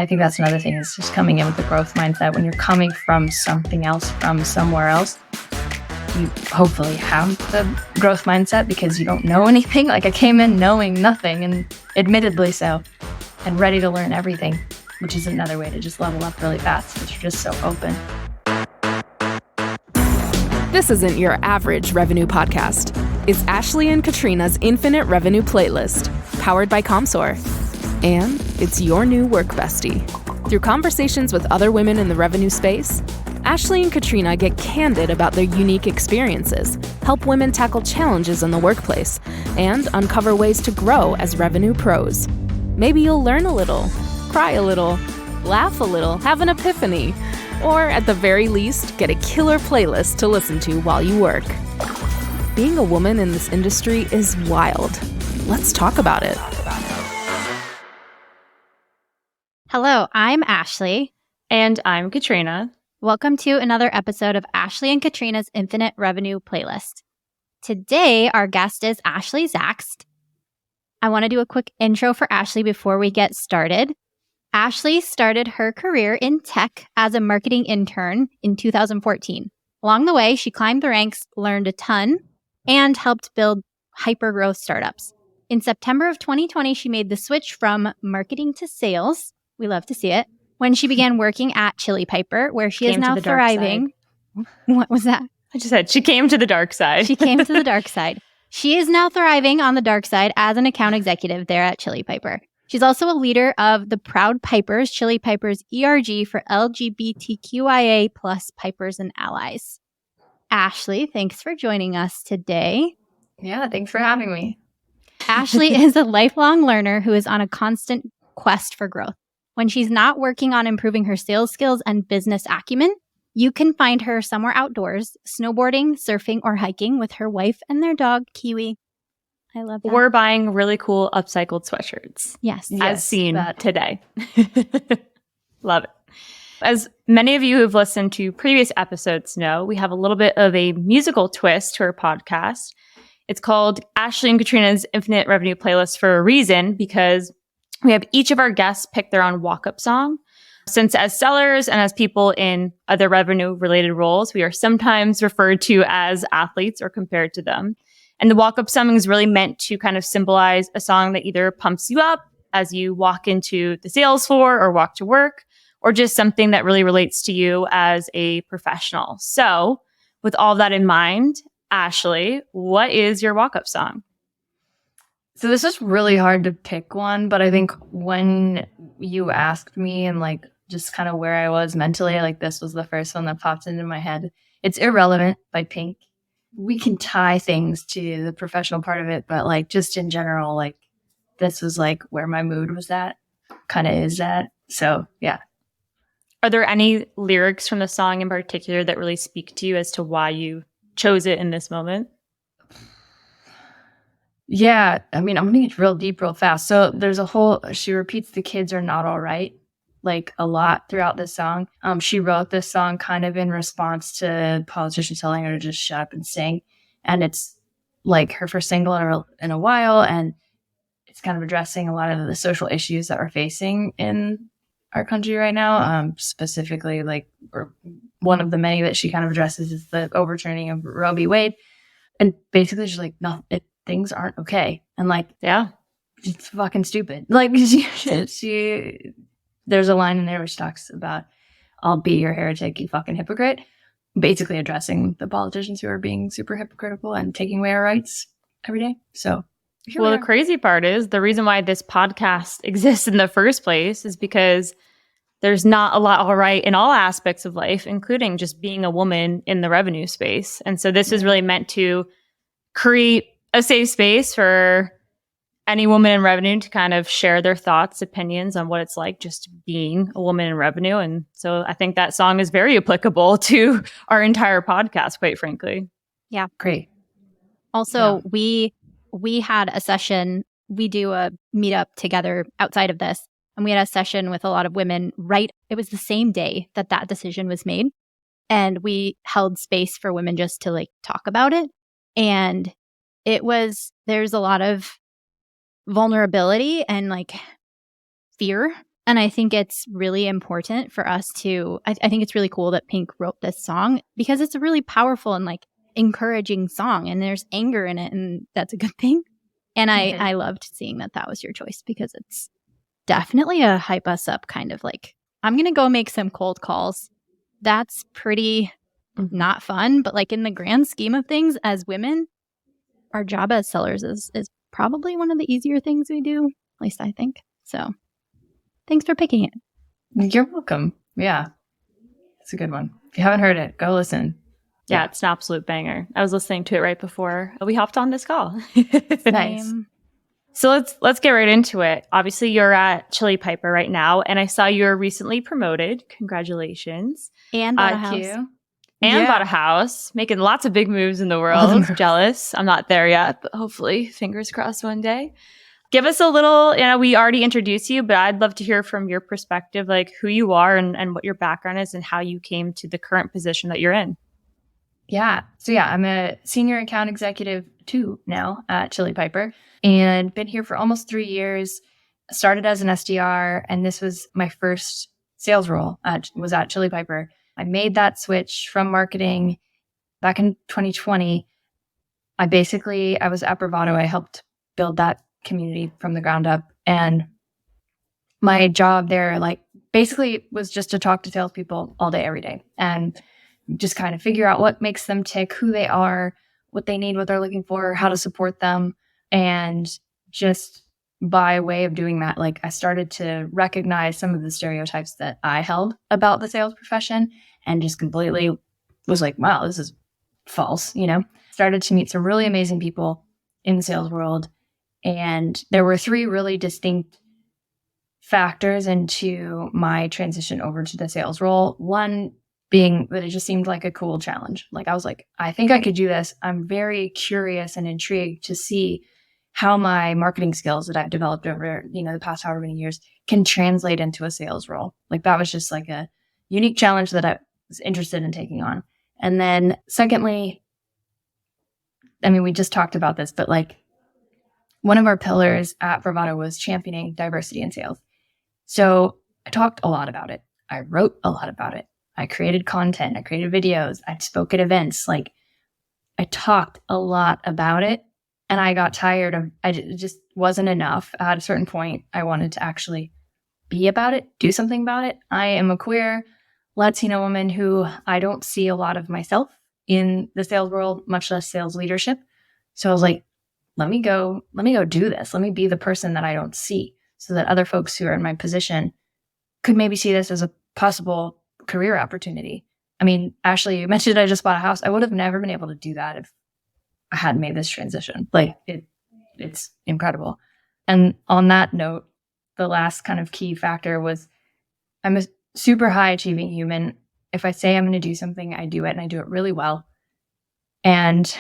I think that's another thing, is just coming in with the growth mindset. When you're coming from something else, from somewhere else, you hopefully have the growth mindset because you don't know anything. Like, I came in knowing nothing, and admittedly so, and ready to learn everything, which is another way to just level up really fast because you're just so open. This isn't your average revenue podcast. It's Ashley and Katrina's Infinite Revenue Playlist, powered by Comsor. And it's your new work bestie. Through conversations with other women in the revenue space, Ashley and Katrina get candid about their unique experiences, help women tackle challenges in the workplace, and uncover ways to grow as revenue pros. Maybe you'll learn a little, cry a little, laugh a little, have an epiphany, or at the very least, get a killer playlist to listen to while you work. Being a woman in this industry is wild. Let's talk about it. Hello, I'm Ashley. And I'm Katrina. Welcome to another episode of Ashley and Katrina's Infinite Revenue Playlist. Today, our guest is Ashley Zagst. I want to do a quick intro for Ashley before we get started. Ashley started her career in tech as a marketing intern in 2014. Along the way, she climbed the ranks, learned a ton, and helped build hyper-growth startups. In September of 2020, she made the switch from marketing to sales. We love to see it. When she began working at Chili Piper, where she is now thriving. What was that? I just said she came to the dark side. She came to the dark side. She is now thriving on the dark side as an account executive there at Chili Piper. She's also a leader of the Proud Pipers, Chili Piper's ERG for LGBTQIA plus Pipers and Allies. Ashley, thanks for joining us today. Yeah, thanks for having me. Ashley is a lifelong learner who is on a constant quest for growth. When she's not working on improving her sales skills and business acumen, you can find her somewhere outdoors, snowboarding, surfing, or hiking with her wife and their dog, Kiwi. I love that. We're buying really cool upcycled sweatshirts. Yes. As seen today. Love it. As many of you who've listened to previous episodes know, we have a little bit of a musical twist to our podcast. It's called Ashley and Katrina's Infinite Revenue Playlist for a reason, because we have each of our guests pick their own walk-up song. Since as sellers and as people in other revenue-related roles, we are sometimes referred to as athletes or compared to them. And the walk-up song is really meant to kind of symbolize a song that either pumps you up as you walk into the sales floor or walk to work, or just something that really relates to you as a professional. So with all that in mind, Ashley, what is your walk-up song? So this is really hard to pick one, but I think when you asked me and like just kind of where I was mentally, like this was the first one that popped into my head. It's Irrelevant by Pink. We can tie things to the professional part of it, but like just in general, like this was like where my mood was at, kind of is at. So yeah. Are there any lyrics from the song in particular that really speak to you as to why you chose it in this moment? Yeah, I mean, I'm going to get real deep real fast. So there's she repeats the kids are not all right, like a lot throughout this song. She wrote this song kind of in response to politicians telling her to just shut up and sing. And it's like her first single in a while. And it's kind of addressing a lot of the social issues that we're facing in our country right now. Specifically, like one of the many that she kind of addresses is the overturning of Roe v. Wade. And basically she's like, no, things aren't okay. And like, yeah, it's fucking stupid. Like she there's a line in there which talks about, I'll be your heretic, you fucking hypocrite. Basically addressing the politicians who are being super hypocritical and taking away our rights every day. So well, the crazy part is the reason why this podcast exists in the first place is because there's not a lot all right in all aspects of life, including just being a woman in the revenue space. And so this is really meant to create a safe space for any woman in revenue to kind of share their thoughts, opinions on what it's like just being a woman in revenue. And so I think that song is very applicable to our entire podcast, quite frankly. Yeah. Great. Also, we had a session, we do a meetup together outside of this, and we had a session with a lot of women it was the same day that decision was made. And we held space for women just to like talk about it. And there's a lot of vulnerability and like fear And I think it's really important for us to, I think it's really cool that Pink wrote this song because it's a really powerful and like encouraging song, and there's anger in it, and that's a good thing. And I loved seeing that was your choice because it's definitely a hype us up kind of like, I'm going to go make some cold calls. That's pretty not fun, but like in the grand scheme of things as women, our job as sellers is probably one of the easier things we do, at least I think. So thanks for picking it. You're welcome. Yeah. It's a good one. If you haven't heard it, go listen. Yeah, it's an absolute banger. I was listening to it right before we hopped on this call. Nice. So let's get right into it. Obviously, you're at Chili Piper right now, and I saw you were recently promoted. Congratulations. And bought a house. You. And bought a house, making lots of big moves in the world. Jealous. I'm not there yet, but hopefully, fingers crossed one day. Give us a little, we already introduced you, but I'd love to hear from your perspective, like who you are and what your background is and how you came to the current position that you're in. Yeah. So I'm a senior account executive 2 now at Chili Piper and been here for almost 3 years. Started as an SDR, and this was my first sales role was at Chili Piper. I made that switch from marketing back in 2020. I was at Bravado. I helped build that community from the ground up. And my job there, like, basically was just to talk to salespeople all day, every day, and just kind of figure out what makes them tick, who they are, what they need, what they're looking for, how to support them. And just by way of doing that, like, I started to recognize some of the stereotypes that I held about the sales profession and just completely was like, wow, this is false, Started to meet some really amazing people in the sales world. And there were 3 really distinct factors into my transition over to the sales role. One being that it just seemed like a cool challenge. Like, I was like, I think I could do this. I'm very curious and intrigued to see how my marketing skills that I've developed over, the past however many years can translate into a sales role. Like, that was just like a unique challenge that I was interested in taking on. And then secondly, we just talked about this, but like, one of our pillars at Bravado was championing diversity in sales. So I talked a lot about it. I wrote a lot about it. I created content. I created videos. I spoke at events. Like, I talked a lot about it, and I got tired of it just wasn't enough. At a certain point, I wanted to actually be about it, do something about it. I am a queer Latina woman who I don't see a lot of myself in the sales world, much less sales leadership. So I was like, let me go do this. Let me be the person that I don't see, so that other folks who are in my position could maybe see this as a possible career opportunity. Ashley, you mentioned I just bought a house. I would have never been able to do that if I hadn't made this transition. Like, it's incredible. And on that note, the last kind of key factor was I'm a super high achieving human. If I say I'm going to do something, I do it, and I do it really well. And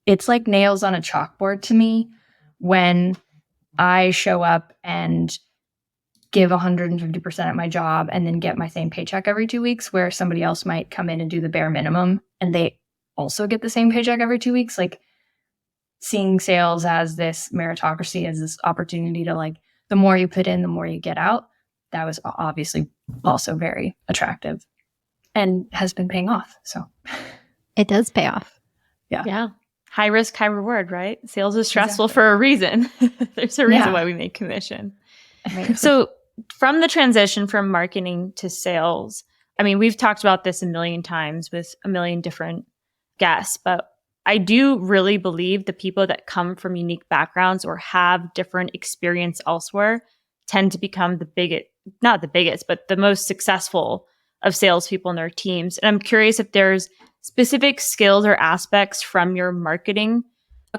it's like nails on a chalkboard to me when I show up and give 150% at my job and then get my same paycheck every 2 weeks, where somebody else might come in and do the bare minimum and they also get the same paycheck every 2 weeks. Like, seeing sales as this meritocracy, as this opportunity to, like, the more you put in, the more you get out. That was obviously also very attractive and has been paying off. So it does pay off. Yeah. High risk, high reward, right? Sales is stressful for a reason. There's a reason why we make commission. Right. So from the transition from marketing to sales, we've talked about this a million times with a million different guests, but I do really believe the people that come from unique backgrounds or have different experience elsewhere tend to become not the biggest, but the most successful of salespeople in their teams. And I'm curious if there's specific skills or aspects from your marketing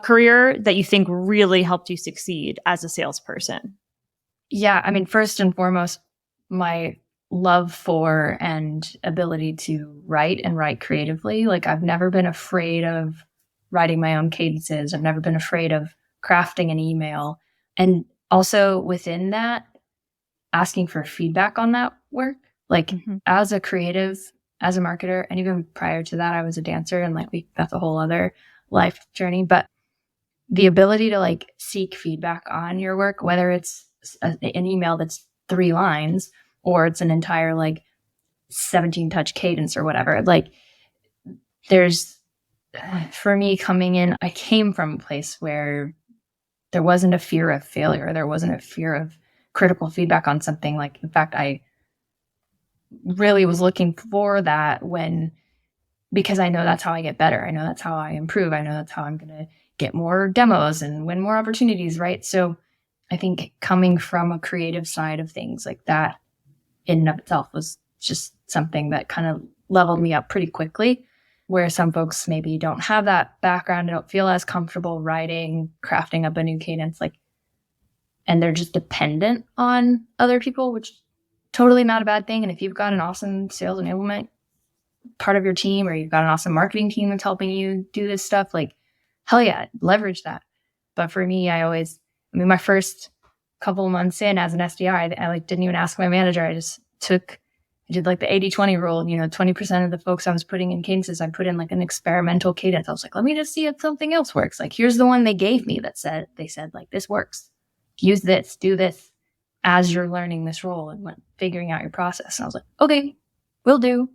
career that you think really helped you succeed as a salesperson. Yeah, first and foremost, my love for and ability to write and write creatively. Like, I've never been afraid of writing my own cadences. I've never been afraid of crafting an email. And also within that, asking for feedback on that work. Like, as a creative, as a marketer, and even prior to that, I was a dancer, and that's a whole other life journey. But the ability to, like, seek feedback on your work, whether it's an email that's 3 lines, or it's an entire like 17 touch cadence or whatever. Like there's, for me coming in, I came from a place where there wasn't a fear of failure. There wasn't a fear of critical feedback on something. Like, in fact, I really was looking for that because I know that's how I get better. I know that's how I improve. I know that's how I'm going to get more demos and win more opportunities, right? So I think coming from a creative side of things like that in and of itself was just something that kind of leveled me up pretty quickly, where some folks maybe don't have that background, don't feel as comfortable writing, crafting up a new cadence, like, and they're just dependent on other people, which is totally not a bad thing. And if you've got an awesome sales enablement part of your team, or you've got an awesome marketing team that's helping you do this stuff, like, hell yeah, leverage that. But for me, my first couple of months in as an SDR, I like didn't even ask my manager. I did like the 80-20 rule. 20% of the folks I was putting in cadences, I put in like an experimental cadence. I was like, let me just see if something else works. Like, here's the one they gave me they said like, this works. Use this, do this as you're learning this role and figuring out your process. And I was like, okay, will do.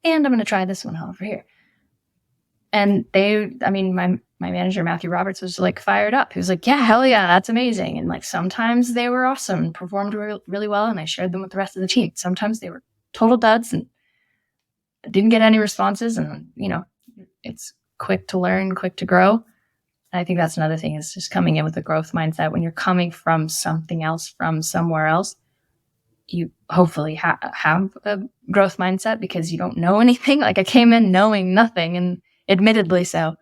And I'm going to try this one over here. And my manager, Matthew Roberts, was like fired up. He was like, yeah, hell yeah, that's amazing. And like, sometimes they were awesome and performed really well. And I shared them with the rest of the team. Sometimes they were total duds and didn't get any responses. And, it's quick to learn, quick to grow. And I think that's another thing, is just coming in with a growth mindset. When you're coming from something else, from somewhere else, you hopefully have a growth mindset, because you don't know anything. Like, I came in knowing nothing, and admittedly so,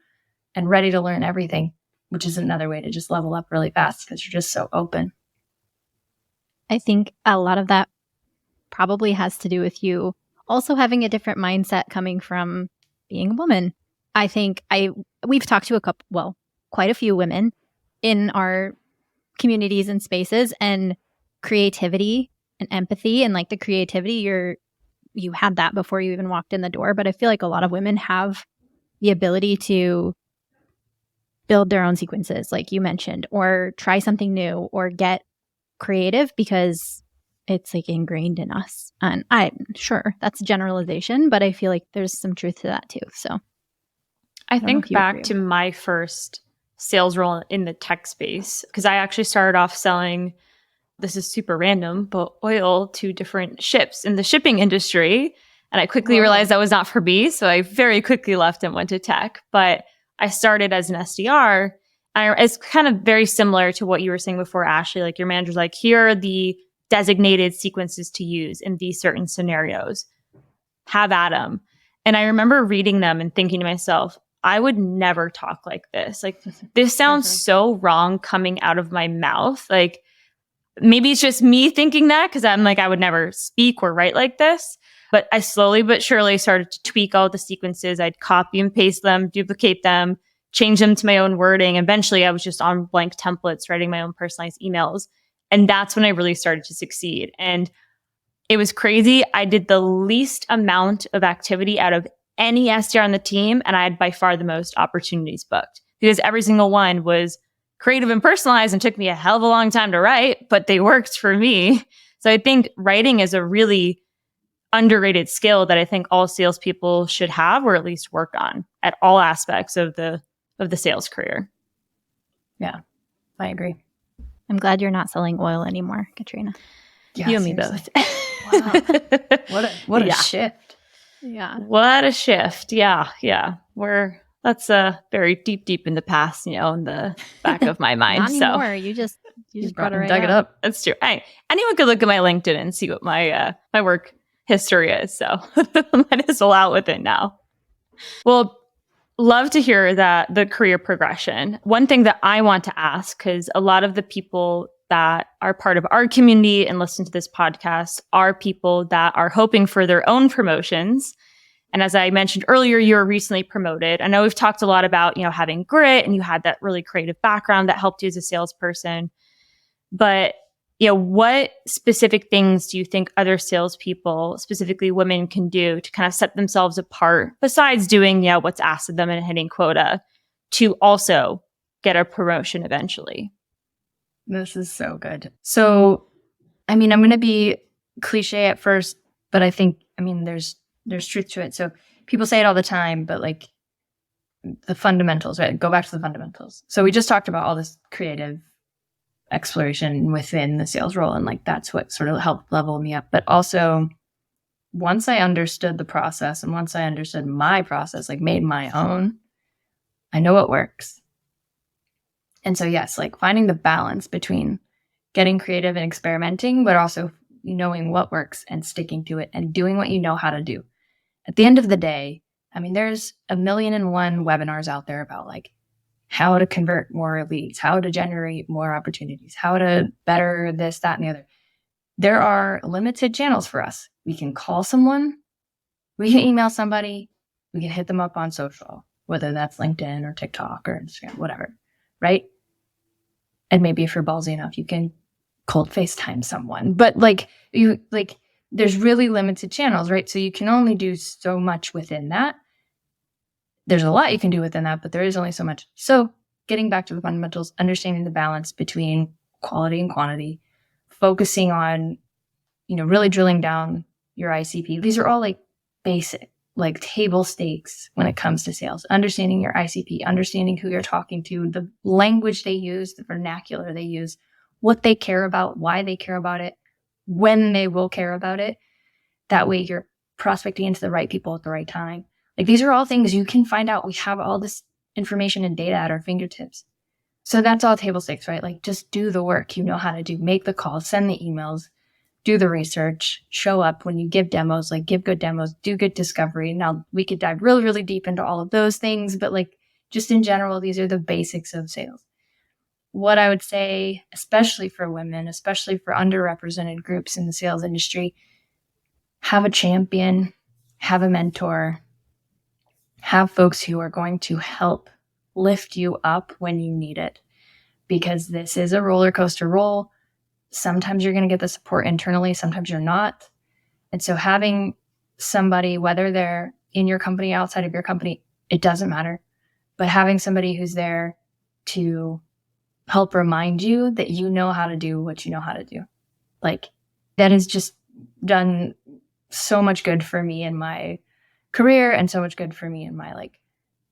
and ready to learn everything, which is another way to just level up really fast, because you're just so open. I think a lot of that probably has to do with you also having a different mindset coming from being a woman. I think we've talked to quite a few women in our communities and spaces, and creativity and empathy, and like the creativity, you had that before you even walked in the door. But I feel like a lot of women have the ability to build their own sequences, like you mentioned, or try something new, or get creative, because it's like ingrained in us. And I'm sure that's a generalization, but I feel like there's some truth to that too. So I think back to my first sales role in the tech space, because I actually started off selling, this is super random, but oil to different ships in the shipping industry. And I quickly realized that was not for me. So I very quickly left and went to tech. But I started as an SDR. It's kind of very similar to what you were saying before, Ashley. Like, your manager's like, here are the designated sequences to use in these certain scenarios. Have at them. And I remember reading them and thinking to myself, I would never talk like this. Like, this sounds so wrong coming out of my mouth. Like, maybe it's just me thinking that, because I'm like, I would never speak or write like this. But I slowly but surely started to tweak all the sequences. I'd copy and paste them, duplicate them, change them to my own wording. Eventually, I was just on blank templates, writing my own personalized emails. And that's when I really started to succeed. And it was crazy. I did the least amount of activity out of any SDR on the team, and I had by far the most opportunities booked, because every single one was creative and personalized and took me a hell of a long time to write, but they worked for me. So I think writing is a really underrated skill that I think all salespeople should have, or at least work on at all aspects of the sales career. Yeah, I agree. I'm glad you're not selling oil anymore, Katrina. Yeah, you and me both. Wow. What a shift. Yeah. What a shift. Yeah. That's very deep in the past, in the back of my mind. Not anymore. You just brought it right dug it up. That's true. Anyone could look at my LinkedIn and see what my work history is. So might as well out with it now. Well, love to hear the career progression. One thing that I want to ask, because a lot of the people that are part of our community and listen to this podcast are people that are hoping for their own promotions. And as I mentioned earlier, you were recently promoted. I know we've talked a lot about, having grit, and you had that really creative background that helped you as a salesperson. But, what specific things do you think other salespeople, specifically women, can do to kind of set themselves apart, besides doing, what's asked of them and hitting quota, to also get a promotion eventually? This is so good. So I mean, I'm going to be cliche at first, but I think, I mean, there's truth to it. So people say it all the time, but like the fundamentals, right? Go back to the fundamentals. So we just talked about all this creative exploration within the sales role, and like that's what sort of helped level me up. But also, once I understood the process and once I understood my process, like made my own, I know what works. And so, yes, like finding the balance between getting creative and experimenting, but also knowing what works and sticking to it and doing what you know how to do. At the end of the day, I mean, there's 1,000,001 webinars out there about like how to convert more leads, how to generate more opportunities, how to better this, that, and the other. There are limited channels for us. We can call someone, we can email somebody, we can hit them up on social, whether that's LinkedIn or TikTok or Instagram, whatever, right? And maybe if you're ballsy enough, you can cold FaceTime someone. But there's really limited channels, right? So you can only do so much within that. There's a lot you can do within that, but there is only so much. So getting back to the fundamentals, understanding the balance between quality and quantity, focusing on, really drilling down your ICP. These are all like basic, like table stakes when it comes to sales. Understanding your ICP, understanding who you're talking to, the language they use, the vernacular they use, what they care about, why they care about it, when they will care about it. That way you're prospecting into the right people at the right time. Like these are all things you can find out. We have all this information and data at our fingertips. So that's all table stakes, right? Like just do the work you know how to do. Make the calls, send the emails, do the research, show up when you give demos, like give good demos, do good discovery. Now we could dive really, really deep into all of those things, but like just in general, these are the basics of sales. What I would say, especially for women, especially for underrepresented groups in the sales industry, have a champion, have a mentor, have folks who are going to help lift you up when you need it, because this is a roller coaster role. Sometimes you're going to get the support internally, sometimes you're not. And so having somebody, whether they're in your company, outside of your company, it doesn't matter, but having somebody who's there to help remind you that you know how to do what you know how to do. Like that has just done so much good for me in my career and so much good for me in my like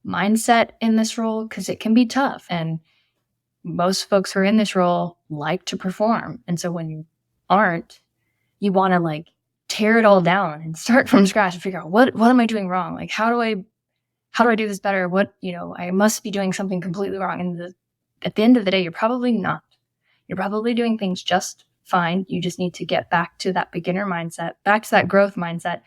mindset in this role, because it can be tough. And most folks who are in this role like to perform. And so when you aren't, you want to like tear it all down and start from scratch and figure out what am I doing wrong? Like, how do I do this better? I must be doing something completely wrong. And at the end of the day, you're probably not. You're probably doing things just fine. You just need to get back to that beginner mindset, back to that growth mindset,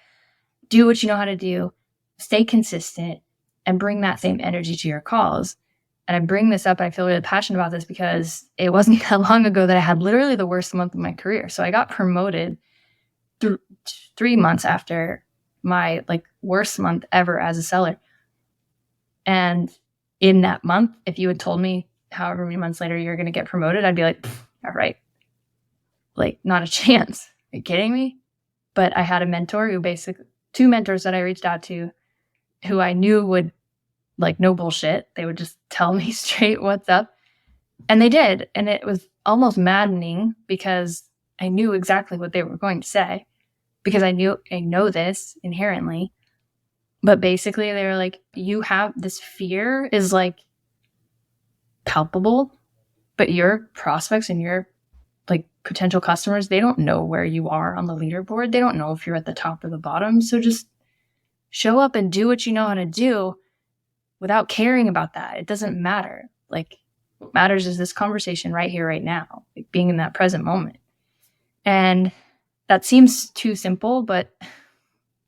do what you know how to do, stay consistent, and bring that same energy to your calls. And I bring this up, and I feel really passionate about this because it wasn't that long ago that I had literally the worst month of my career. So I got promoted 3 months after my like worst month ever as a seller. And in that month, if you had told me however many months later you're going to get promoted, I'd be like, all right, like not a chance. Are you kidding me? But I had a mentor who basically, 2 mentors that I reached out to who I knew would like no bullshit. They would just tell me straight what's up. And they did. And it was almost maddening because I knew exactly what they were going to say, because I know this inherently. But basically they were like, you have this fear is like palpable, but your prospects and your like potential customers, they don't know where you are on the leaderboard. They don't know if you're at the top or the bottom. So just show up and do what you know how to do without caring about that. It doesn't matter. Like what matters is this conversation right here, right now, like being in that present moment. And that seems too simple, but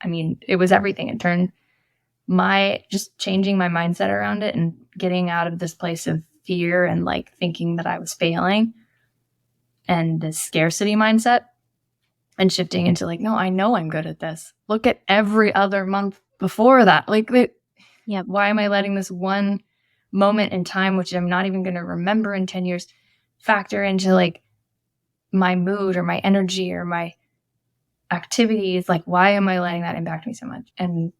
I mean, it was everything. It turned just changing my mindset around it and getting out of this place of fear and like thinking that I was failing and the scarcity mindset, and shifting into like, no, I know I'm good at this. Look at every other month before that. Like, why am I letting this one moment in time, which I'm not even going to remember in 10 years, factor into like my mood or my energy or my activities? Like, why am I letting that impact me so much? And,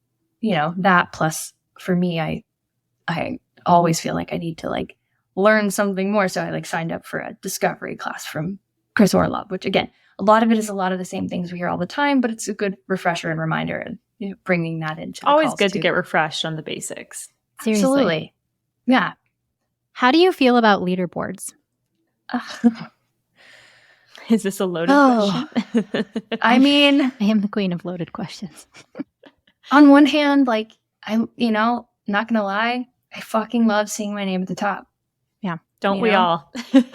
that plus for me, I always feel like I need to like learn something more. So I like signed up for a discovery class from Chris Orlov, which again, a lot of it is a lot of the same things we hear all the time, but it's a good refresher and reminder and bringing that into the Always calls good too. to get refreshed on the basics. Seriously. Absolutely. Yeah. How do you feel about leaderboards? Is this a loaded question? I mean, I am the queen of loaded questions. on one hand, like, I'm, not gonna lie, I fucking love seeing my name at the top. Yeah. Don't we know? all? and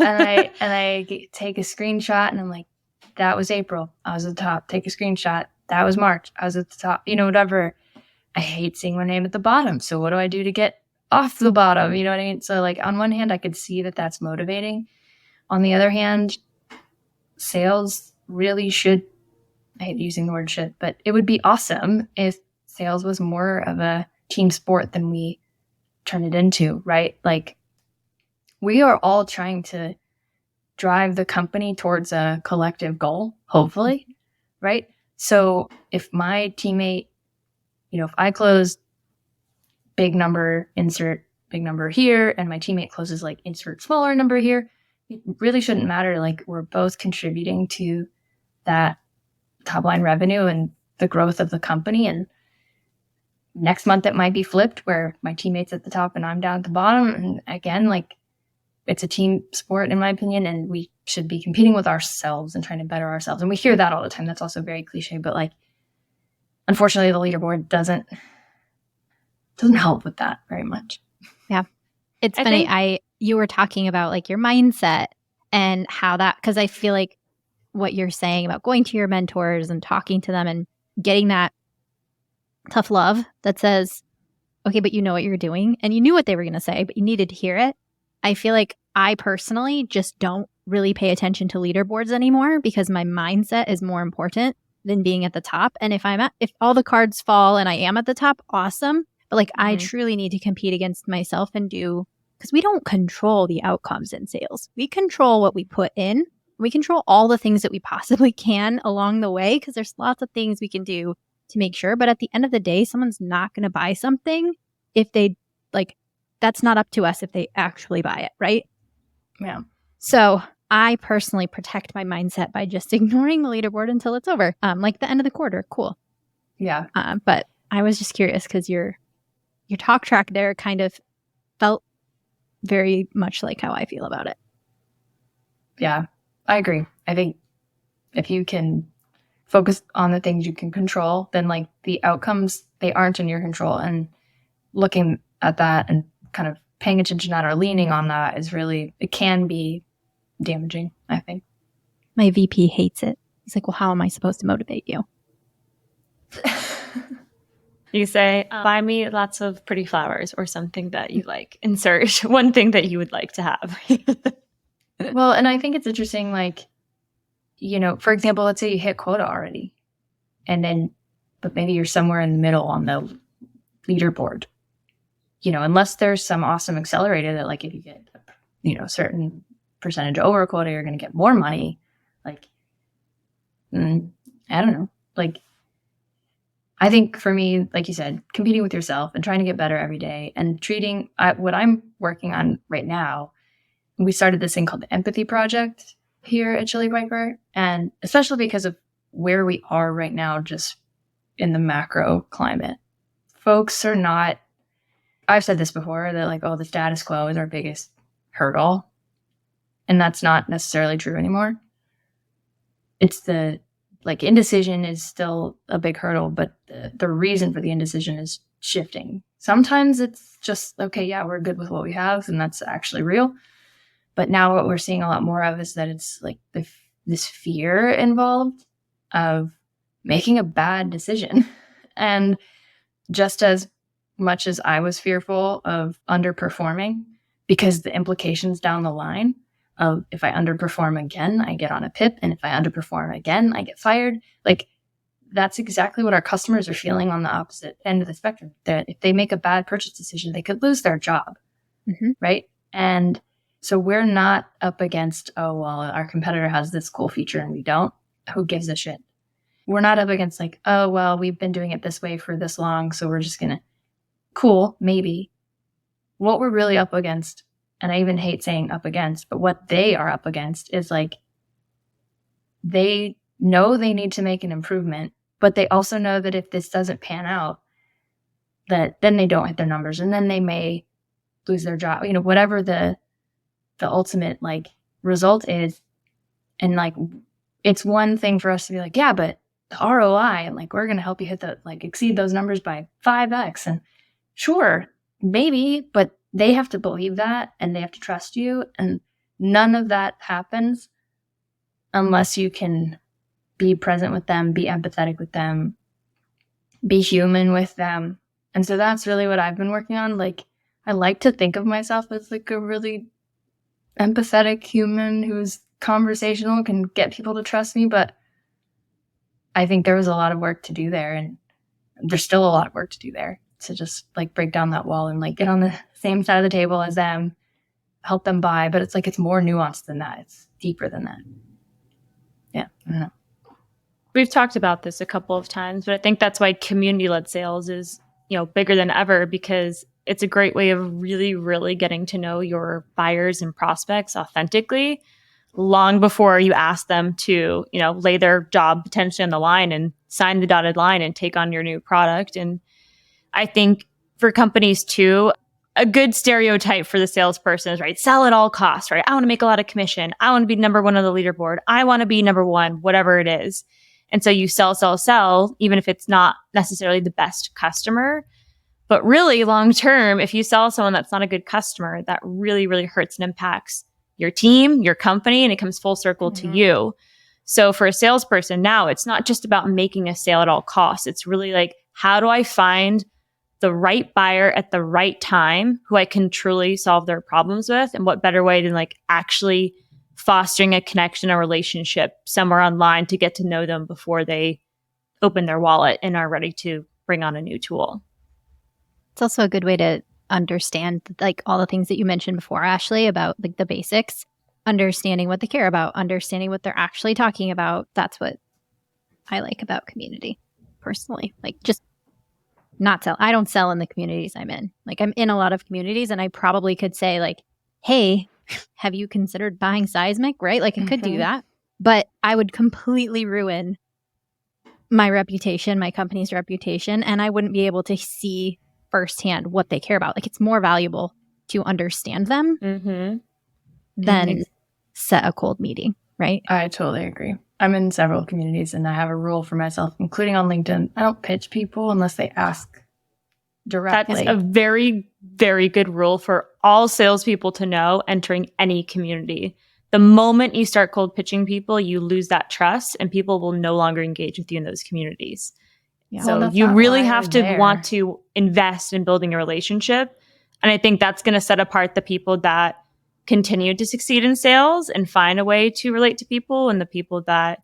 I take a screenshot and I'm like, that was April. I was at the top. Take a screenshot. That was March. I was at the top. Whatever. I hate seeing my name at the bottom. So what do I do to get off the bottom? You know what I mean? So like on one hand, I could see that that's motivating. On the other hand, sales really should, I hate using the word should, but it would be awesome if sales was more of a team sport than we turn it into, right? Like we are all trying to drive the company towards a collective goal, hopefully, right? So if my teammate, if I close big number, insert big number here, and my teammate closes like insert smaller number here, it really shouldn't matter. Like we're both contributing to that top line revenue and the growth of the company. And next month it might be flipped where my teammate's at the top and I'm down at the bottom. And again, like it's a team sport in my opinion, and we should be competing with ourselves and trying to better ourselves. And we hear that all the time. That's also very cliche, but like, unfortunately the leaderboard doesn't help with that very much. Yeah. It's funny. You were talking about like your mindset and how that, because I feel like what you're saying about going to your mentors and talking to them and getting that tough love that says, okay, but you know what you're doing, and you knew what they were going to say, but you needed to hear it. I feel like I personally just don't really pay attention to leaderboards anymore because my mindset is more important than being at the top. And if all the cards fall and I am at the top, awesome. But like I truly need to compete against myself and because we don't control the outcomes in sales. We control what we put in. We control all the things that we possibly can along the way because there's lots of things we can do to make sure. But at the end of the day, someone's not going to buy something if they that's not up to us if they actually buy it, right? Yeah. So I personally protect my mindset by just ignoring the leaderboard until it's over. Like the end of the quarter, cool. Yeah. But I was just curious because your talk track there kind of felt very much like how I feel about it. Yeah, I agree. I think if you can focus on the things you can control, then like the outcomes, they aren't in your control. And looking at that and kind of paying attention to that or leaning on that is really, it can be damaging, I think. My VP hates it. He's like, well, how am I supposed to motivate you? You say, buy me lots of pretty flowers or something that you like. Insert one thing that you would like to have. Well, and I think it's interesting, like, for example, let's say you hit quota already, but maybe you're somewhere in the middle on the leaderboard. Unless there's some awesome accelerator that like if you get, a certain percentage over quota, you're going to get more money. Like, I don't know. Like, I think for me, like you said, competing with yourself and trying to get better every day and treating what I'm working on right now. We started this thing called the Empathy Project here at Chili Viper. And especially because of where we are right now, just in the macro climate, folks are not, I've said this before, that like, the status quo is our biggest hurdle. And that's not necessarily true anymore. It's indecision is still a big hurdle, but the reason for the indecision is shifting. Sometimes it's just, okay, yeah, we're good with what we have, and that's actually real. But now what we're seeing a lot more of is that it's like this fear involved of making a bad decision. And just as much as I was fearful of underperforming, because the implications down the line of if I underperform again, I get on a PIP. And if I underperform again, I get fired. Like, that's exactly what our customers are feeling on the opposite end of the spectrum. That if they make a bad purchase decision, they could lose their job. Right? And so we're not up against, our competitor has this cool feature and we don't. Who gives a shit? We're not up against like, we've been doing it this way for this long, so we're just going to, cool, maybe. What we're really up against, and I even hate saying up against, but what they are up against is like they know they need to make an improvement, but they also know that if this doesn't pan out, that then they don't hit their numbers and then they may lose their job, whatever the ultimate like result is. And like, it's one thing for us to be like, yeah, but the ROI, and like, we're going to help you hit exceed those numbers by 5x. And sure, maybe, but they have to believe that and they have to trust you. And none of that happens unless you can be present with them, be empathetic with them, be human with them. And so that's really what I've been working on. Like, I like to think of myself as like a really empathetic human who's conversational, can get people to trust me. But I think there was a lot of work to do there. And there's still a lot of work to do there to just like break down that wall and like get on the same side of the table as them, help them buy. But it's like, it's more nuanced than that. It's deeper than that. Yeah, I don't know. We've talked about this a couple of times, but I think that's why community-led sales is, bigger than ever, because it's a great way of really, really getting to know your buyers and prospects authentically long before you ask them to, lay their job potentially on the line and sign the dotted line and take on your new product. And I think for companies too, a good stereotype for the salesperson is, right, sell at all costs, right? I want to make a lot of commission. I want to be number one on the leaderboard. I want to be number one, whatever it is. And so you sell, even if it's not necessarily the best customer. But really, long term, if you sell someone that's not a good customer, that really, really hurts and impacts your team, your company, and it comes full circle to you. So for a salesperson now, it's not just about making a sale at all costs. It's really like, how do I find the right buyer at the right time who I can truly solve their problems with? And what better way than like actually fostering a connection, a relationship somewhere online to get to know them before they open their wallet and are ready to bring on a new tool. It's also a good way to understand like all the things that you mentioned before, Ashley, about like the basics, understanding what they care about, understanding what they're actually talking about. That's what I like about community personally. Like, just not sell. I don't sell in the communities I'm in. Like, I'm in a lot of communities and I probably could say like, hey, have you considered buying Seismic? Right? Like, I could do that, but I would completely ruin my reputation, my company's reputation, and I wouldn't be able to see firsthand what they care about. Like, it's more valuable to understand them than set a cold meeting, right? I totally agree. I'm in several communities and I have a rule for myself, including on LinkedIn. I don't pitch people unless they ask directly. That's a very, very good rule for all salespeople to know entering any community. The moment you start cold pitching people, you lose that trust and people will no longer engage with you in those communities. Yeah. So you really have to want to invest in building a relationship. And I think that's going to set apart the people that continue to succeed in sales and find a way to relate to people and the people that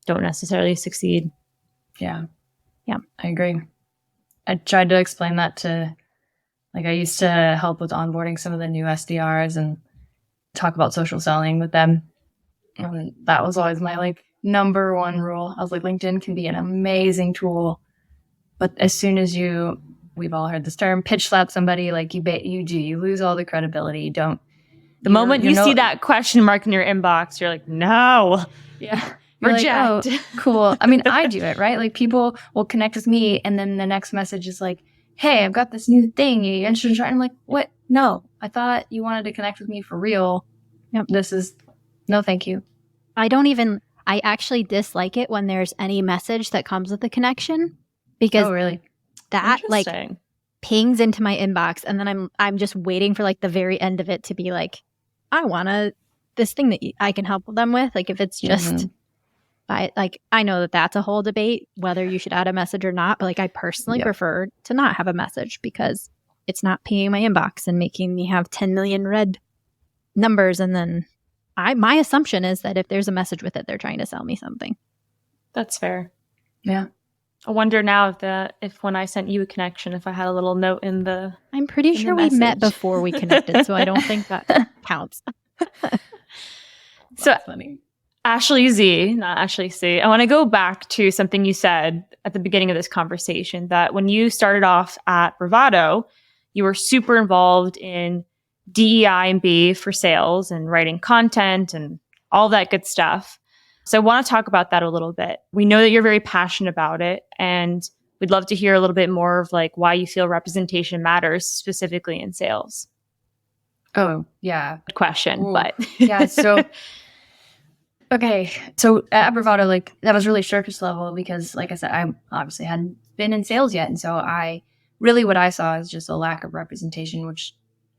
don't necessarily succeed. Yeah. I agree. I tried to explain that to, like, I used to help with onboarding some of the new SDRs and talk about social selling with them. And that was always my like number one rule. I was like, LinkedIn can be an amazing tool, but as soon as we've all heard this term, pitch slap somebody, like you lose all the credibility. The moment you see that question mark in your inbox, you're like, no. Yeah. Reject. Like, oh, cool. I mean, I do it, right? Like, people will connect with me and then the next message is like, hey, I've got this new thing. Are you interested in trying? I'm like, what? No, I thought you wanted to connect with me for real. Yep. No, thank you. I actually dislike it when there's any message that comes with the connection, because really? That like pings into my inbox and then I'm just waiting for like the very end of it to be like, I want this thing that I can help them with. Like, if it's just I know that that's a whole debate whether you should add a message or not, but like, I personally prefer to not have a message because it's not pinging my inbox and making me have 10 million red numbers. And then my assumption is that if there's a message with it, they're trying to sell me something. That's fair. Yeah. I wonder now if when I sent you a connection, if I had a little note in the I'm pretty sure we met before we connected, so I don't think that counts. So funny. Ashley Z, not Ashley C. I want to go back to something you said at the beginning of this conversation, that when you started off at Bravado, you were super involved in DEI and B for sales and writing content and all that good stuff. So I want to talk about that a little bit. We know that you're very passionate about it, and we'd love to hear a little bit more of like why you feel representation matters specifically in sales. Oh, yeah. Good question, Ooh. but Yeah, so okay. So at Bravado, like that was really surface level because like I said, I obviously hadn't been in sales yet. And so what I saw is just a lack of representation, which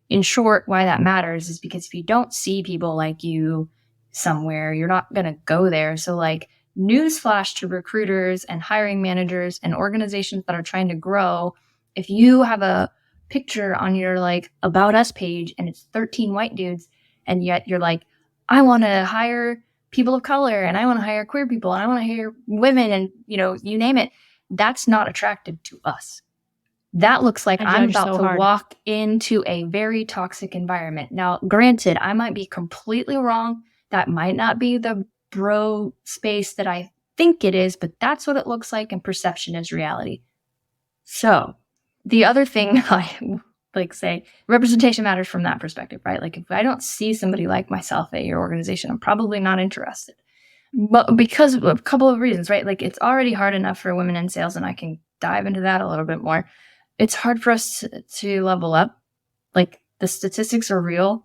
in short, why that matters is because if you don't see people like you somewhere, you're not going to go there. So like newsflash to recruiters and hiring managers and organizations that are trying to grow, if you have a picture on your like about us page and it's 13 white dudes and yet you're like, I want to hire people of color and I want to hire queer people and I want to hire women and you name it, that's not attractive to us. That looks like I'm about to walk into a very toxic environment. Now, granted, I might be completely wrong. That might not be the bro space that I think it is, but that's what it looks like, and perception is reality. So the other thing I like say, representation matters from that perspective, right? Like if I don't see somebody like myself at your organization, I'm probably not interested. But because of a couple of reasons, right? Like it's already hard enough for women in sales, and I can dive into that a little bit more. It's hard for us to level up. Like the statistics are real.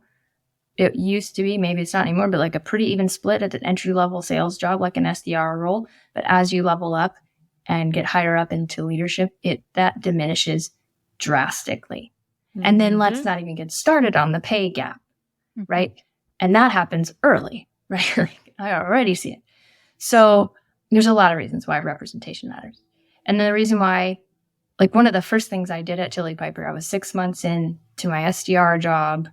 It used to be, maybe it's not anymore, but like a pretty even split at an entry-level sales job, like an SDR role. But as you level up and get higher up into leadership, that diminishes drastically. Mm-hmm. And then let's not even get started on the pay gap, right? And that happens early, right? Like, I already see it. So there's a lot of reasons why representation matters. And then the reason why, like one of the first things I did at Chili Piper, I was 6 months into my SDR job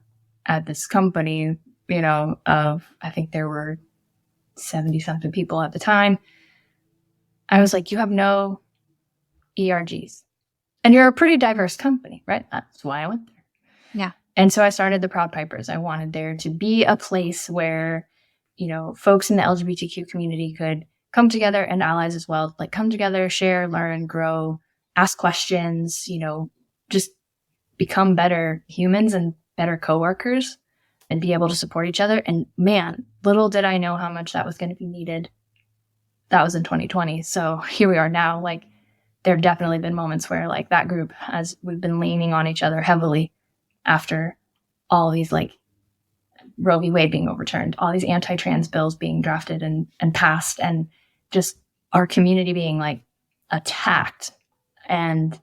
at this company, I think there were 70 something people at the time. I was like, you have no ERGs. And you're a pretty diverse company, right? That's why I went there. Yeah. And so I started the Proud Pipers. I wanted there to be a place where, folks in the LGBTQ community could come together, and allies as well, like come together, share, learn, grow, ask questions, just become better humans and better coworkers and be able to support each other. And man, little did I know how much that was going to be needed. That was in 2020. So here we are now. Like there have definitely been moments where like that group, as we've been leaning on each other heavily after all these like Roe v. Wade being overturned, all these anti-trans bills being drafted and passed, and just our community being like attacked and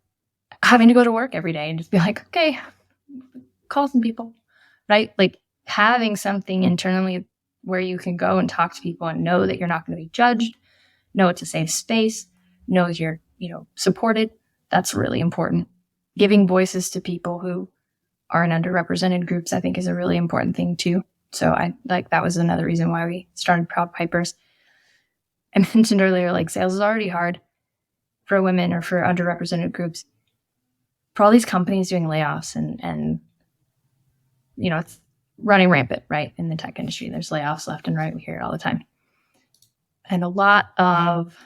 having to go to work every day and just be like, okay, call some people, right? Like having something internally where you can go and talk to people and know that you're not going to be judged, know it's a safe space, know you're, supported. That's really important. Giving voices to people who are in underrepresented groups, I think is a really important thing too. So that was another reason why we started Proud Pipers. I mentioned earlier, like sales is already hard for women or for underrepresented groups. For all these companies doing layoffs and it's running rampant, right? In the tech industry, there's layoffs left and right. We hear it all the time. And a lot of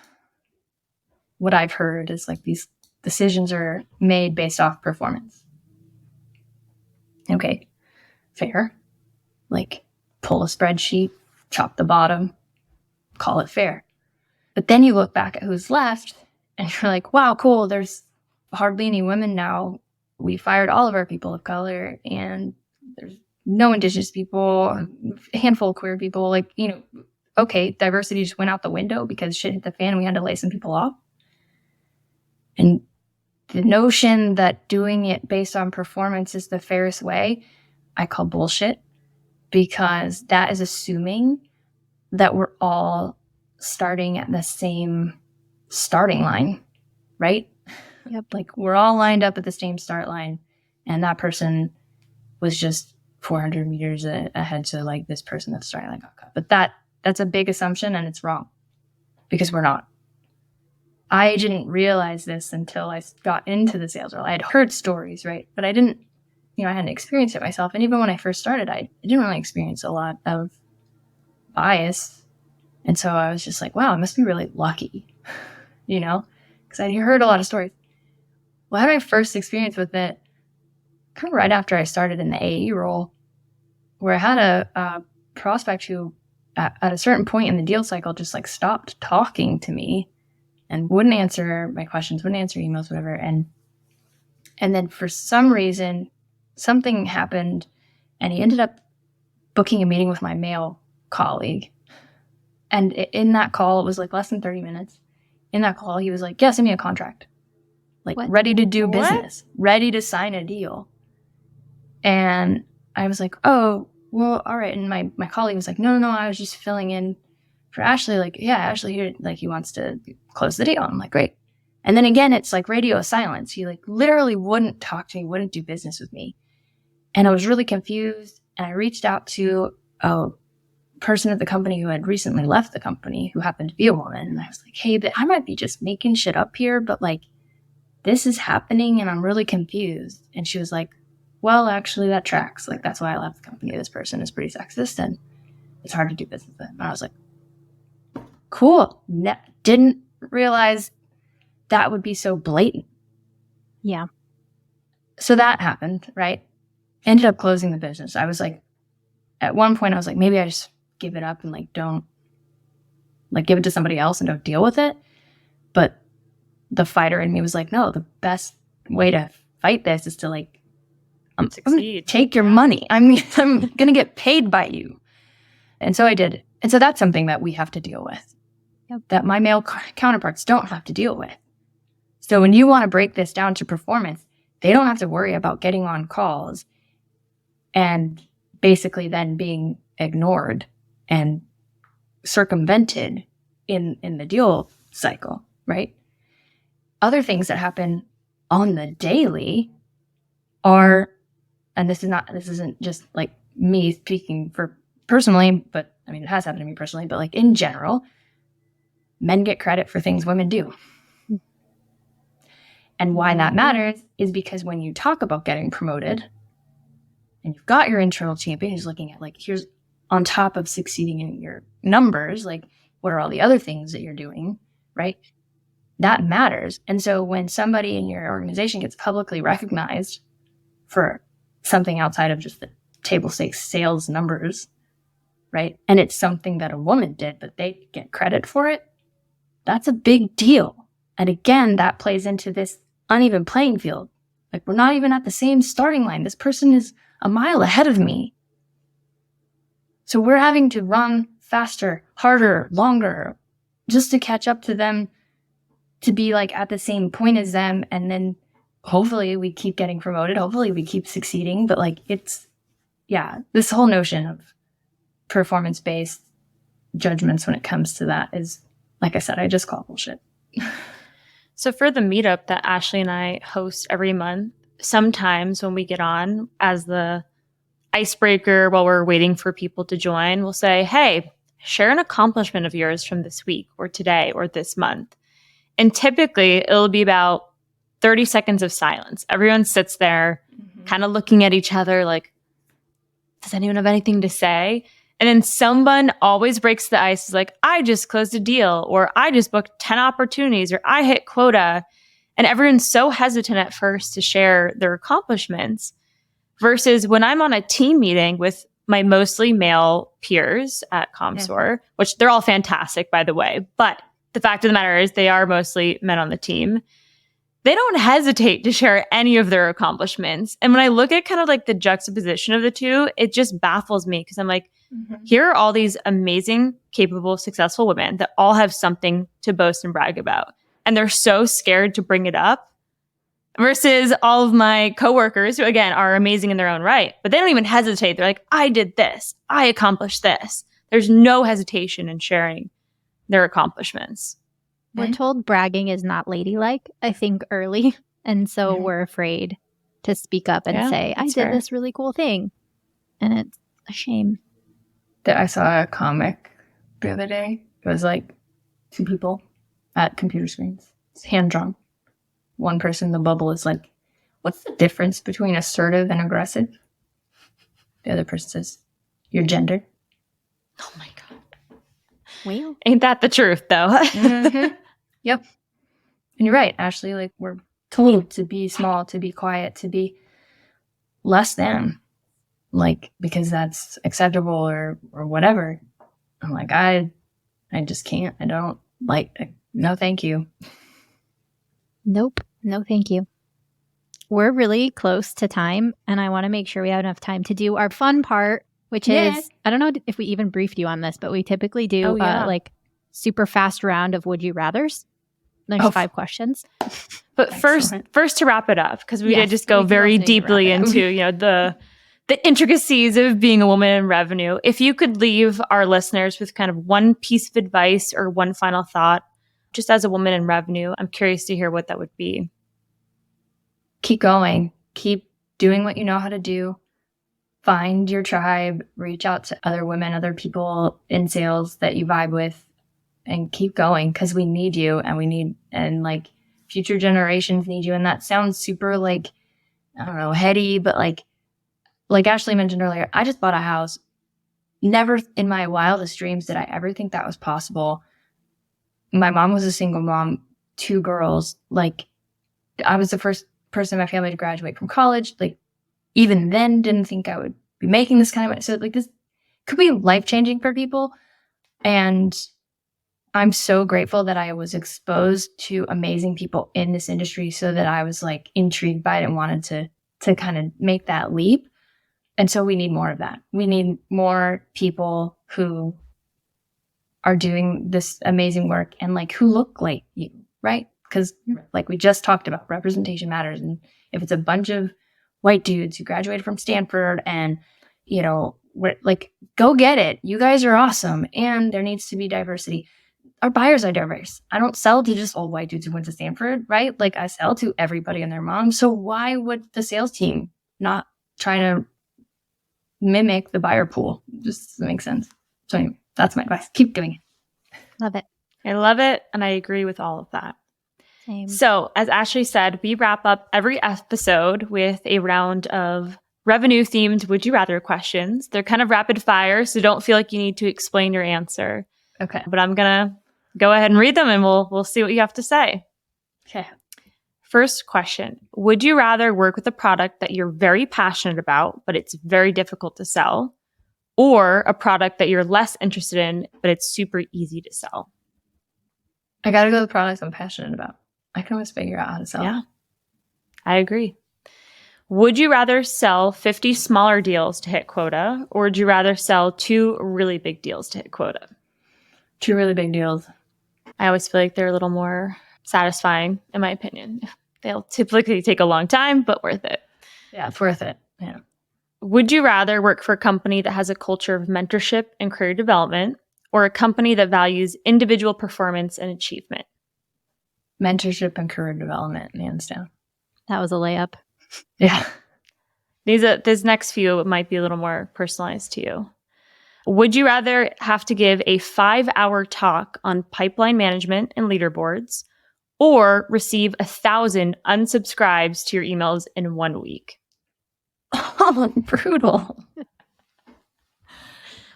what I've heard is like these decisions are made based off performance. Okay, fair. Like pull a spreadsheet, chop the bottom, call it fair. But then you look back at who's left and you're like, wow, cool. There's hardly any women now. We fired all of our people of color and there's no indigenous people, a handful of queer people. Like, okay, diversity just went out the window because shit hit the fan and we had to lay some people off. And the notion that doing it based on performance is the fairest way, I call bullshit, because that is assuming that we're all starting at the same starting line, right? Yep. Like we're all lined up at the same start line, and that person was just 400 meters ahead to like this person that's starting like cut. But that's a big assumption, and it's wrong because we're not. I didn't realize this until I got into the sales role. I had heard stories, right? But I didn't, I hadn't experienced it myself. And even when I first started, I didn't really experience a lot of bias. And so I was just like, wow, I must be really lucky, because I heard a lot of stories. Well, I had my first experience with it kind of right after I started in the AE role, where I had a prospect who at a certain point in the deal cycle, just like stopped talking to me and wouldn't answer my questions, wouldn't answer emails, whatever. And then for some reason, something happened and he ended up booking a meeting with my male colleague. And in that call, it was like less than 30 minutes. In that call, he was like, yeah, send me a contract. Like, What? ready to do business, ready to sign a deal. And I was like, oh, well, all right. And my colleague was like, no, I was just filling in for Ashley. Like, yeah, Ashley here, like, he wants to close the deal. I'm like, great. And then again, it's like radio silence. He like literally wouldn't talk to me, wouldn't do business with me. And I was really confused. And I reached out to a person at the company who had recently left the company, who happened to be a woman. And I was like, hey, I might be just making shit up here, but like, this is happening and I'm really confused. And she was like, well, actually that tracks. Like, that's why I left the company. This person is pretty sexist and it's hard to do business with. And I was like, cool. Didn't realize that would be so blatant. Yeah. So that happened, right? Ended up closing the business. I was like, at one point I was like, maybe I just give it up and like don't, like, give it to somebody else and don't deal with it. But the fighter in me was like, no, the best way to fight this is to like, I'm gonna take your money. I'm going to get paid by you. And so I did. And so that's something that we have to deal with. Yep. That my male counterparts don't have to deal with. So when you want to break this down to performance, they don't have to worry about getting on calls and basically then being ignored and circumvented in the deal cycle, right? Other things that happen on the daily are, and this isn't just like me speaking for personally, but I mean, it has happened to me personally, but like in general, men get credit for things women do. And why that matters is because when you talk about getting promoted and you've got your internal champion who's looking at like, here's on top of succeeding in your numbers, like what are all the other things that you're doing, right? That matters. And so when somebody in your organization gets publicly recognized for something outside of just the table stakes sales numbers, right? And it's something that a woman did, but they get credit for it, that's a big deal. And again, that plays into this uneven playing field. Like, we're not even at the same starting line. This person is a mile ahead of me. So we're having to run faster, harder, longer, just to catch up to them, to be like at the same point as them. And then hopefully we keep getting promoted. Hopefully we keep succeeding. But like, it's, yeah, this whole notion of performance-based judgments when it comes to that is, like I said, I just call bullshit. So for the meetup that Ashley and I host every month, sometimes when we get on as the icebreaker while we're waiting for people to join, we'll say, hey, share an accomplishment of yours from this week or today or this month. And typically it'll be about 30 seconds of silence. Everyone sits there kind of looking at each other like, does anyone have anything to say? And then someone always breaks the ice, is like, I just closed a deal, or I just booked 10 opportunities, or I hit quota. And everyone's so hesitant at first to share their accomplishments. Versus when I'm on a team meeting with my mostly male peers at ComSor, which they're all fantastic, by the way. But the fact of the matter is they are mostly men on the team. They don't hesitate to share any of their accomplishments. And when I look at kind of like the juxtaposition of the two, it just baffles me because I'm like, here are all these amazing, capable, successful women that all have something to boast and brag about. And they're so scared to bring it up versus all of my coworkers who, again, are amazing in their own right. But they don't even hesitate. They're like, I did this. I accomplished this. There's no hesitation in sharing their accomplishments. We're told bragging is not ladylike, I think, early. And so we're afraid to speak up and say, I did this really cool thing. And it's a shame. I saw a comic the other day. It was like two people at computer screens. It's hand drawn. One person, the bubble is like, what's the difference between assertive and aggressive? The other person says, your gender. Oh my God. Well, ain't that the truth, though? Yep. And you're right, Ashley. Like, we're told to be small, to be quiet, to be less than, like, because that's acceptable or whatever. I'm like, I just can't. I don't like, no, thank you. Nope. No, thank you. We're really close to time, and I want to make sure we have enough time to do our fun part, which is, I don't know if we even briefed you on this, but we typically do like super fast round of would you rathers. There's 5 questions. But first to wrap it up, because we did just go very deeply into, the intricacies of being a woman in revenue. If you could leave our listeners with kind of one piece of advice or one final thought, just as a woman in revenue, I'm curious to hear what that would be. Keep going. Keep doing what you know how to do. Find your tribe. Reach out to other women, other people in sales that you vibe with, and keep going, because we need you, and like future generations need you. And that sounds super like, I don't know, heady, but like Ashley mentioned earlier, I just bought a house. Never in my wildest dreams did I ever think that was possible. My mom was a single mom, 2 girls. Like, I was the first person in my family to graduate from college. Like, even then, didn't think I would be making this kind of money. So, like, this could be life-changing for people. And I'm so grateful that I was exposed to amazing people in this industry, so that I was like intrigued by it and wanted to kind of make that leap. And so we need more of that. We need more people who are doing this amazing work and like who look like you, right? Because like we just talked about, representation matters. And if it's a bunch of white dudes who graduated from Stanford and, we're like, go get it. You guys are awesome. And there needs to be diversity. Our buyers are diverse. I don't sell to just old white dudes who went to Stanford, right? Like, I sell to everybody and their mom. So why would the sales team not try to mimic the buyer pool? Just doesn't make sense. So anyway, that's my advice. Keep doing it. Love it. I love it. And I agree with all of that. Same. So as Ashley said, we wrap up every episode with a round of revenue themed would you rather questions. They're kind of rapid fire, so don't feel like you need to explain your answer. Okay. But I'm going to go ahead and read them, and we'll see what you have to say. Okay. First question. Would you rather work with a product that you're very passionate about, but it's very difficult to sell, or a product that you're less interested in, but it's super easy to sell? I got to go with products I'm passionate about. I can always figure out how to sell. Yeah, I agree. Would you rather sell 50 smaller deals to hit quota, or would you rather sell 2 really big deals to hit quota? 2 really big deals. I always feel like they're a little more satisfying, in my opinion. They'll typically take a long time, but worth it. Yeah, it's worth it. Yeah. Would you rather work for a company that has a culture of mentorship and career development, or a company that values individual performance and achievement? Mentorship and career development, hands down. That was a layup. Yeah. These next few might be a little more personalized to you. Would you rather have to give a 5-hour talk on pipeline management and leaderboards, or receive 1,000 unsubscribes to your emails in 1 week? Oh, brutal.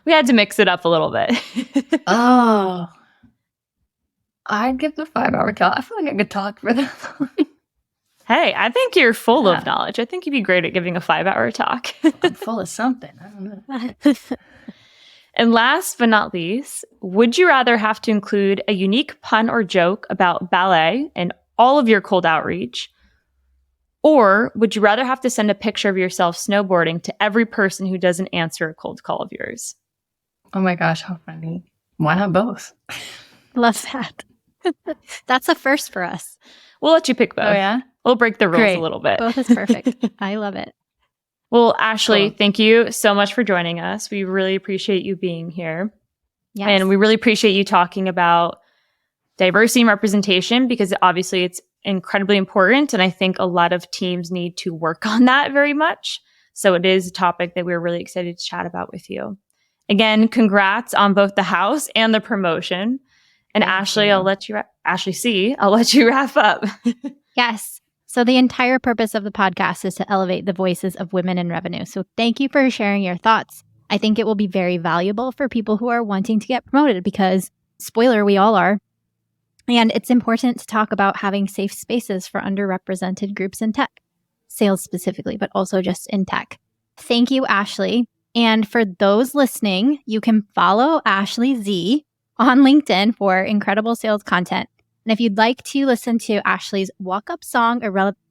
We had to mix it up a little bit. Oh. I'd give the 5-hour talk. I feel like I could talk for that long. Hey, I think you're full of knowledge. I think you'd be great at giving a 5-hour talk. I'm full of something. I don't know. And last but not least, would you rather have to include a unique pun or joke about ballet in all of your cold outreach? Or would you rather have to send a picture of yourself snowboarding to every person who doesn't answer a cold call of yours? Oh my gosh, how funny. Why not both? Love that. That's a first for us. We'll let you pick both. Oh, yeah? We'll break the rules Great. a little bit. Both is perfect. I love it. Well, Ashley, Cool. Thank you so much for joining us. We really appreciate you being here. Yes. And we really appreciate you talking about diversity and representation, because obviously it's incredibly important. And I think a lot of teams need to work on that very much. So it is a topic that we're really excited to chat about with you. Again, congrats on both the house and the promotion. And Thank Ashley, you. I'll let you wrap up. Yes. So the entire purpose of the podcast is to elevate the voices of women in revenue. So thank you for sharing your thoughts. I think it will be very valuable for people who are wanting to get promoted because, spoiler, we all are. And it's important to talk about having safe spaces for underrepresented groups in tech, sales specifically, but also just in tech. Thank you, Ashley. And for those listening, you can follow Ashley Z on LinkedIn for incredible sales content. And if you'd like to listen to Ashley's walk-up song,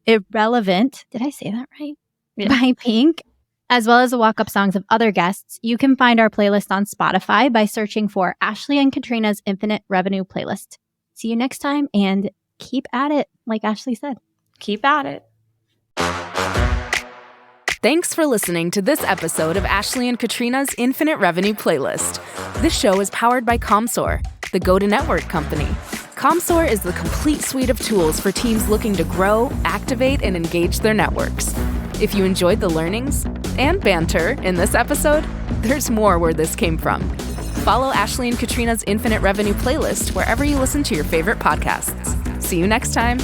Irrelevant, did I say that right? Yeah. By Pink, as well as the walk-up songs of other guests, you can find our playlist on Spotify by searching for Ashley and Katrina's Infinite Revenue Playlist. See you next time, and keep at it, like Ashley said. Keep at it. Thanks for listening to this episode of Ashley and Katrina's Infinite Revenue Playlist. This show is powered by Comsor, the go-to-network company. Comsor is the complete suite of tools for teams looking to grow, activate, and engage their networks. If you enjoyed the learnings and banter in this episode, there's more where this came from. Follow Ashley and Katrina's Infinite Revenue Playlist wherever you listen to your favorite podcasts. See you next time.